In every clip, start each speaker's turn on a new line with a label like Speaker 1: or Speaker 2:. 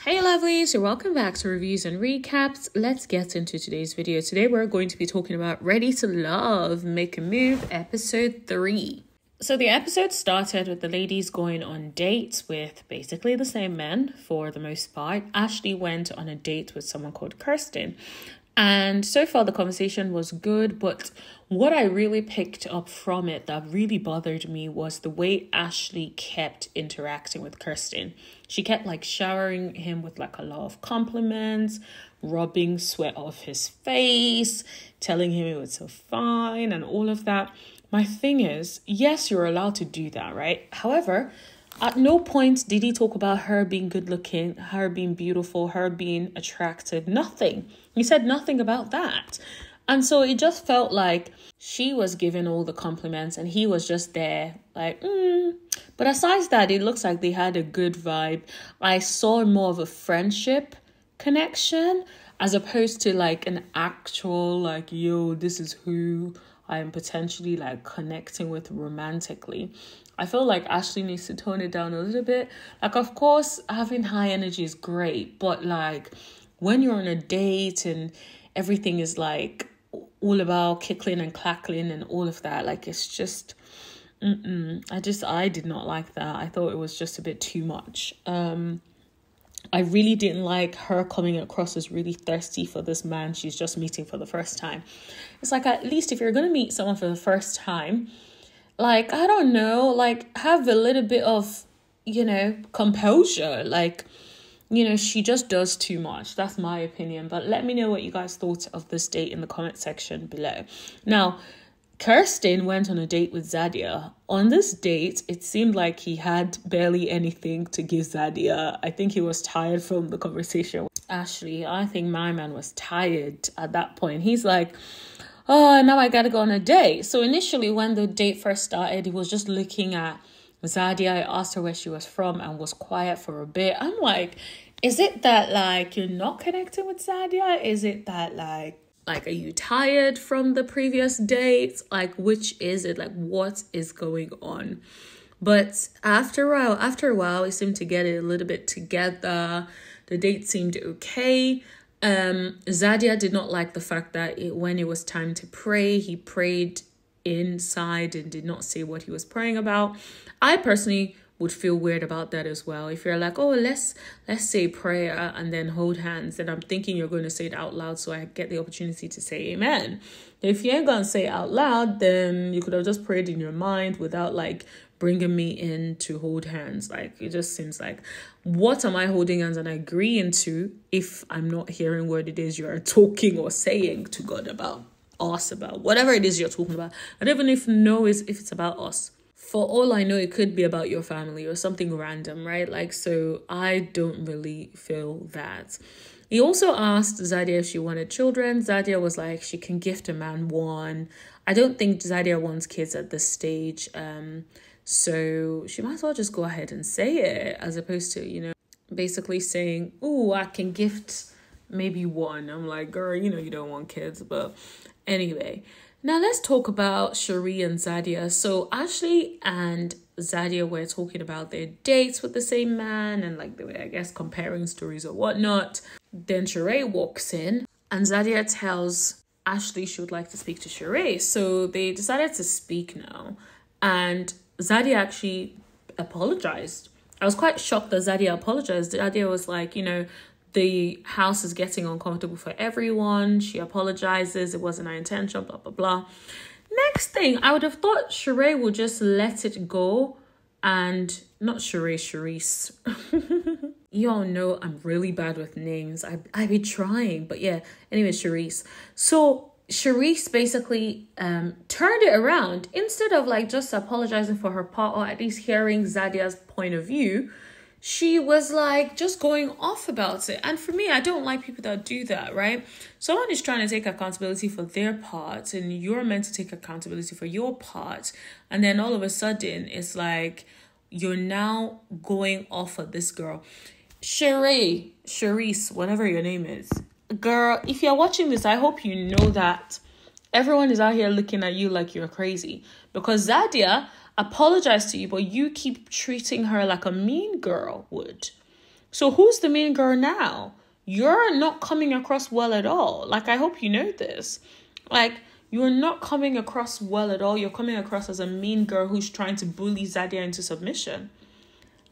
Speaker 1: Hey lovelies, you're welcome back to reviews and recaps. Let's get into today's video. Today we're going to be talking about Ready to Love, Make a Move, episode 3. So the episode started with the ladies going on dates with basically the same men for the most part. Ashley went on a date with someone called Kirsten. And so far the conversation was good, but what I really picked up from it that really bothered me was the way Ashley kept interacting with Kirsten. She kept showering him with a lot of compliments, rubbing sweat off his face, telling him it was so fine and all of that. My thing is, yes, you're allowed to do that, right? However, at no point did he talk about her being good looking, her being beautiful, her being attractive, nothing. He said nothing about that. And so it just felt like she was giving all the compliments and he was just there But aside that, it looks like they had a good vibe. I saw more of a friendship connection as opposed to an actual yo, this is who I am potentially connecting with romantically. I feel like Ashley needs to tone it down a little bit. Of course, having high energy is great, but when you're on a date and everything is all about kickling and clackling and all of that, it's just I did not like that. I thought it was just a bit too much. I really didn't like her coming across as really thirsty for this man she's just meeting for the first time. It's at least if you're going to meet someone for the first time, I don't know, have a little bit of, composure. She just does too much. That's my opinion. But let me know what you guys thought of this date in the comment section below. Now, Kirsten went on a date with Zadia. On this date, it seemed like he had barely anything to give Zadia. I think he was tired from the conversation with Ashley. I think my man was tired at that point. He's oh, now I gotta go on a date. So initially, when the date first started, he was just looking at Zadia. I asked her where she was from and was quiet for a bit. I'm is it that you're not connecting with Zadia? Is it that are you tired from the previous dates? Which is it? What is going on? But after a while, we seemed to get it a little bit together. The date seemed okay. Zadia did not like the fact that when it was time to pray, he prayed inside and did not say what he was praying about. I personally would feel weird about that as well. If you're oh, let's say prayer and then hold hands, then I'm thinking you're going to say it out loud so I get the opportunity to say amen. If you ain't gonna say it out loud, then you could have just prayed in your mind without bringing me in to hold hands. It just seems what am I holding hands and agreeing to if I'm not hearing what it is you're talking or saying to God about, us about, whatever it is you're talking about. I don't even know if it's about us. For all I know, it could be about your family or something random, right? So I don't really feel that. He also asked Zadia if she wanted children. Zadia was she can gift a man one. I don't think Zadia wants kids at this stage. So she might as well just go ahead and say it as opposed to, basically saying, oh, I can gift maybe one. I'm girl, you don't want kids. But anyway, now let's talk about Shareese and Zadia. So Ashley and Zadia were talking about their dates with the same man and they were, I guess, comparing stories or whatnot. Then Shareese walks in and Zadia tells Ashley she would like to speak to Shareese. So they decided to speak now. And Zadia actually apologized. I was quite shocked that Zadia apologized. Zadia was the house is getting uncomfortable for everyone. She apologizes. It wasn't her intention, blah, blah, blah. Next thing, I would have thought Shareese would just let it go. And not Shareese. Y'all know I'm really bad with names. I be trying. But yeah, anyway, Shareese. So Shareese basically turned it around. Instead of just apologizing for her part or at least hearing Zadia's point of view, she was just going off about it. And for me, I don't like people that do that, right? Someone is trying to take accountability for their part and you're meant to take accountability for your part. And then all of a sudden, it's you're now going off of this girl. Shareese, whatever your name is. Girl, if you're watching this, I hope you know that everyone is out here looking at you like you're crazy. Because Zadia apologized to you, but you keep treating her like a mean girl would. So who's the mean girl now? You're not coming across well at all. Like, I hope you know this. Like, you're not coming across well at all. You're coming across as a mean girl who's trying to bully Zadia into submission.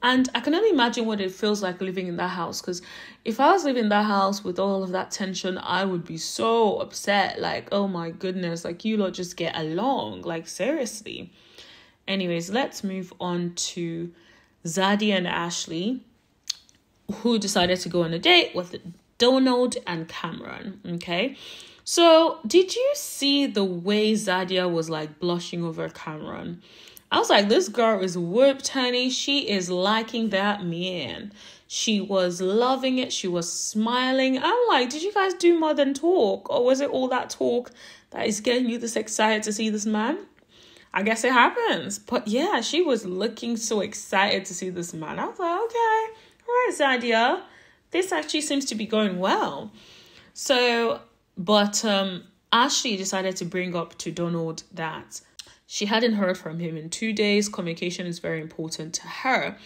Speaker 1: And I can only imagine what it feels like living in that house. Because if I was living in that house with all of that tension, I would be so upset. Like, oh my goodness, like, you lot just get along. Like, seriously. Anyways, let's move on to Zadia and Ashley, who decided to go on a date with Donald and Cameron. Okay. So did you see the way Zadia was like blushing over Cameron? I was like, this girl is whooped, honey. She is liking that man. She was loving it. She was smiling. I'm like, did you guys do more than talk? Or was it all that talk that is getting you this excited to see this man? I guess it happens. But yeah, she was looking so excited to see this man. I was like, okay, all right, Zadia. This actually seems to be going well. So, but Ashley decided to bring up to Donald that she hadn't heard from him in 2 days. Communication is very important to her.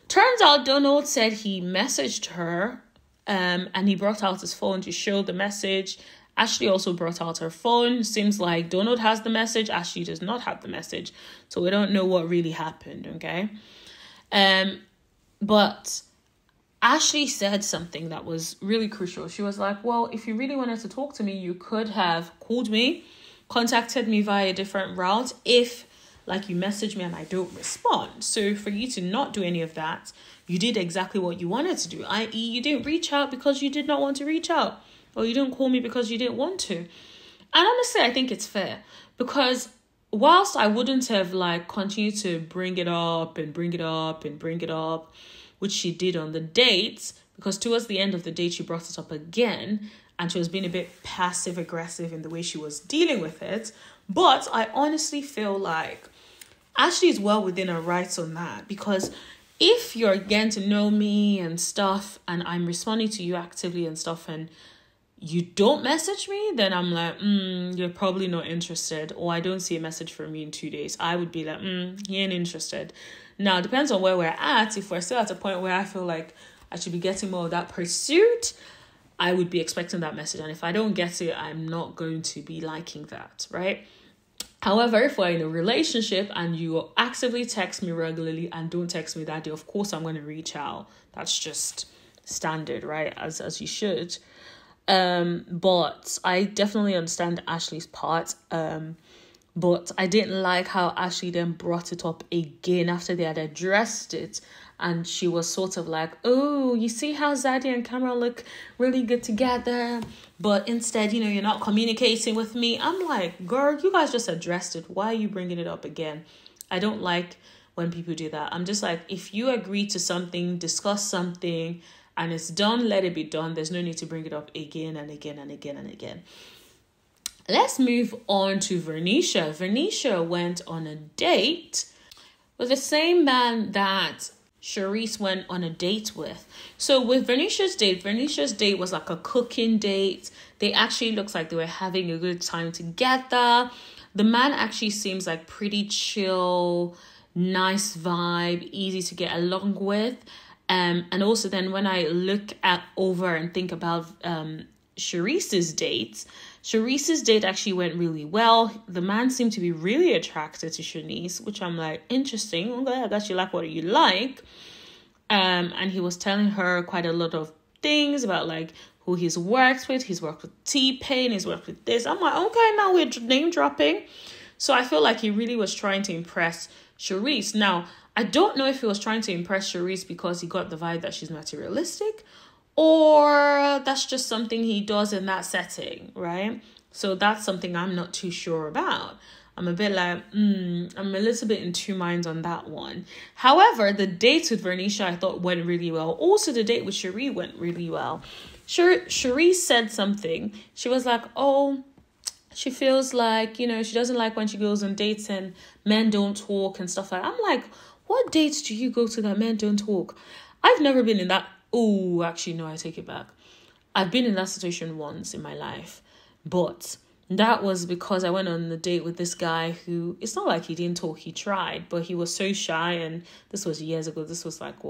Speaker 1: Turns out Donald said he messaged her and he brought out his phone to show the message. Ashley also brought out her phone. Seems like Donald has the message. Ashley does not have the message. So we don't know what really happened, okay? But Ashley said something that was really crucial. She was like, well, if you really wanted to talk to me, you could have called me, contacted me via a different route if, like, you message me and I don't respond. So for you to not do any of that, you did exactly what you wanted to do, i.e. you didn't reach out because you did not want to reach out, or you didn't call me because you didn't want to. And honestly, I think it's fair, because whilst I wouldn't have like continued to bring it up and bring it up and bring it up, which she did on the dates, because towards the end of the date, she brought it up again and she was being a bit passive aggressive in the way she was dealing with it. But I honestly feel like Ashley is well within her rights on that, because if you're getting to know me and stuff and I'm responding to you actively and stuff and you don't message me, then I'm like, you're probably not interested, or I don't see a message from you in 2 days. I would be like, he ain't interested. Now, it depends on where we're at. If we're still at a point where I feel like I should be getting more of that pursuit, I would be expecting that message. And if I don't get it, I'm not going to be liking that, right? However, if we're in a relationship and you actively text me regularly and don't text me that day, of course I'm going to reach out. That's just standard, right? As you should. But I definitely understand Ashley's part. But I didn't like how Ashley then brought it up again after they had addressed it. And she was sort of like, oh, you see how Zadia and Cameron look really good together, but instead, you're not communicating with me. I'm like, girl, you guys just addressed it. Why are you bringing it up again? I don't like when people do that. I'm just like, if you agree to something, discuss something, and it's done, let it be done. There's no need to bring it up again and again and again and again. Let's move on to Vernisha. Vernisha went on a date with the same man that Shareese went on a date with. So with Vernisha's date was like a cooking date. They actually looks like they were having a good time together. The man actually seems like pretty chill, nice vibe, easy to get along with. And also then when I look over and think about Shareese's date actually went really well. The man seemed to be really attracted to Shareese, which I'm like, interesting. Okay, I guess you like what you like. And he was telling her quite a lot of things about like who he's worked with. He's worked with T-Pain, he's worked with this. I'm like, okay, now we're name dropping. So I feel like he really was trying to impress Shareese. Now, I don't know if he was trying to impress Shareese because he got the vibe that she's materialistic, or that's just something he does in that setting, right? So that's something I'm not too sure about. I'm a bit like, I'm a little bit in two minds on that one. However, the date with Vernisha I thought went really well. Also, the date with Shareese went really well. Shareese said something. She was like, oh, she feels like, she doesn't like when she goes on dates and men don't talk and stuff like that. I'm like, what dates do you go to that men don't talk? I've never been in that. Oh, actually, no, I take it back. I've been in that situation once in my life, but that was because I went on a date with this guy who, it's not like he didn't talk, he tried, but he was so shy, and this was years ago. This was like,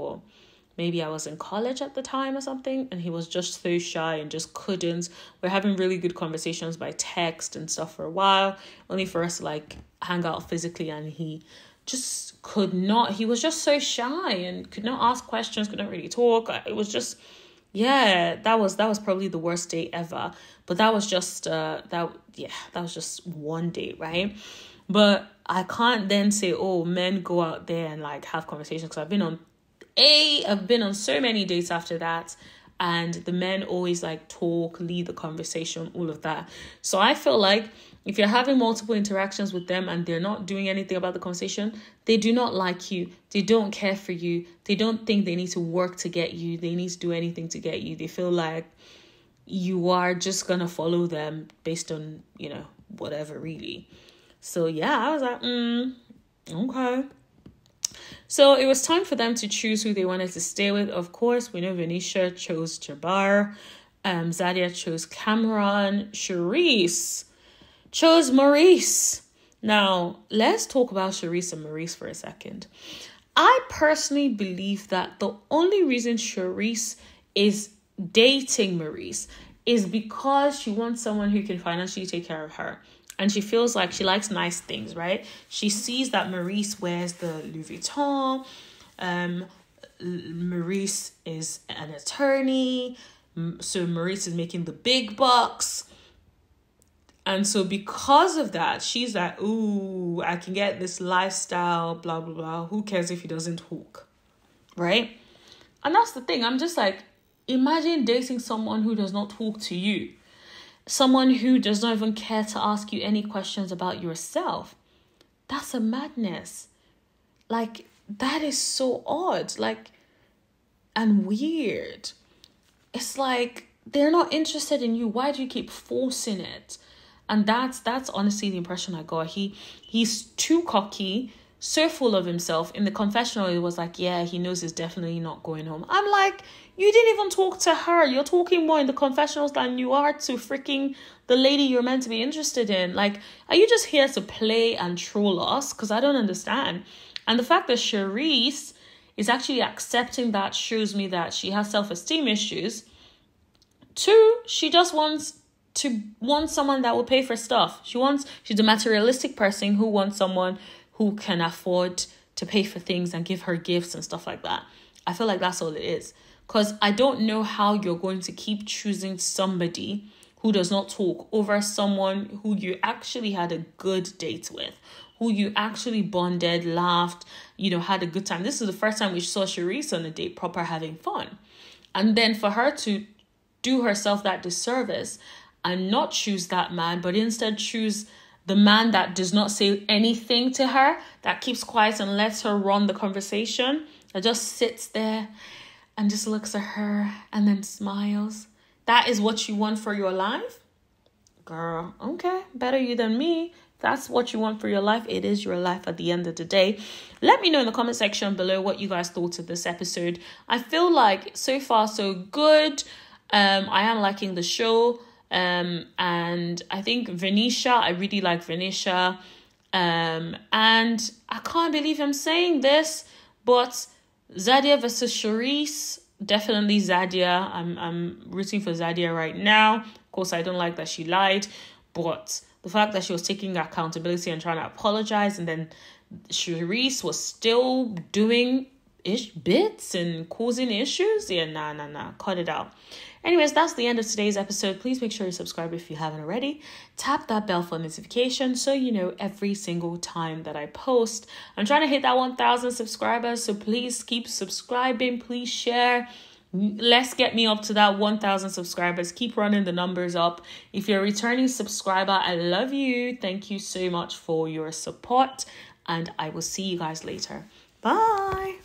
Speaker 1: maybe I was in college at the time or something, and he was just so shy and just couldn't. We're having really good conversations by text and stuff for a while, only for us to like hang out physically, and he just could not. He was just so shy and could not ask questions, couldn't really talk. It was just, yeah, that was probably the worst date ever. But that was just that was just one date, right? But I can't then say, oh, men go out there and like have conversations, because I've been on so many dates after that, and the men always like talk, lead the conversation, all of that. So I feel like if you're having multiple interactions with them and they're not doing anything about the conversation, they do not like you. They don't care for you. They don't think they need to work to get you. They need to do anything to get you. They feel like you are just going to follow them based on, whatever really. So yeah, I was like, okay. So it was time for them to choose who they wanted to stay with. Of course, we know Venetia chose Jabbar. Zadia chose Cameron. Shareese chose Maurice. Now, let's talk about Shareese and Maurice for a second. I personally believe that the only reason Shareese is dating Maurice is because she wants someone who can financially take care of her. And she feels like she likes nice things, right? She sees that Maurice wears the Louis Vuitton. Maurice is an attorney. So Maurice is making the big bucks. And so because of that, she's like, ooh, I can get this lifestyle, blah, blah, blah. Who cares if he doesn't talk, right? And that's the thing. I'm just like, imagine dating someone who does not talk to you. Someone who does not even care to ask you any questions about yourself. That's a madness. Like, that is so odd. Like, and weird. It's like, they're not interested in you. Why do you keep forcing it? And that's honestly the impression I got. He's too cocky, so full of himself. In the confessional, it was like, yeah, he knows he's definitely not going home. I'm like, you didn't even talk to her. You're talking more in the confessionals than you are to freaking the lady you're meant to be interested in. Like, are you just here to play and troll us? Because I don't understand. And the fact that Shareese is actually accepting that shows me that she has self-esteem issues. 2, she just wants someone that will pay for stuff. She's a materialistic person who wants someone who can afford to pay for things and give her gifts and stuff like that. I feel like that's all it is. Because I don't know how you're going to keep choosing somebody who does not talk over someone who you actually had a good date with, who you actually bonded, laughed, had a good time. This is the first time we saw Shareese on a date, proper having fun. And then for her to do herself that disservice and not choose that man, but instead choose the man that does not say anything to her, that keeps quiet and lets her run the conversation, that just sits there and just looks at her and then smiles. That is what you want for your life? Girl, okay, better you than me. That's what you want for your life. It is your life at the end of the day. Let me know in the comment section below what you guys thought of this episode. I feel like so far so good. I am liking the show. And I think Venetia, I really like Venetia. And I can't believe I'm saying this, but Zadia versus Shareese, definitely Zadia. I'm rooting for Zadia right now. Of course, I don't like that she lied, but the fact that she was taking accountability and trying to apologize, and then Shareese was still doing bits and causing issues. Yeah, nah. Cut it out. Anyways, that's the end of today's episode. Please make sure you subscribe if you haven't already. Tap that bell for notification so you know every single time that I post. I'm trying to hit that 1,000 subscribers, so please keep subscribing. Please share. Let's get me up to that 1,000 subscribers. Keep running the numbers up. If you're a returning subscriber, I love you. Thank you so much for your support, and I will see you guys later. Bye.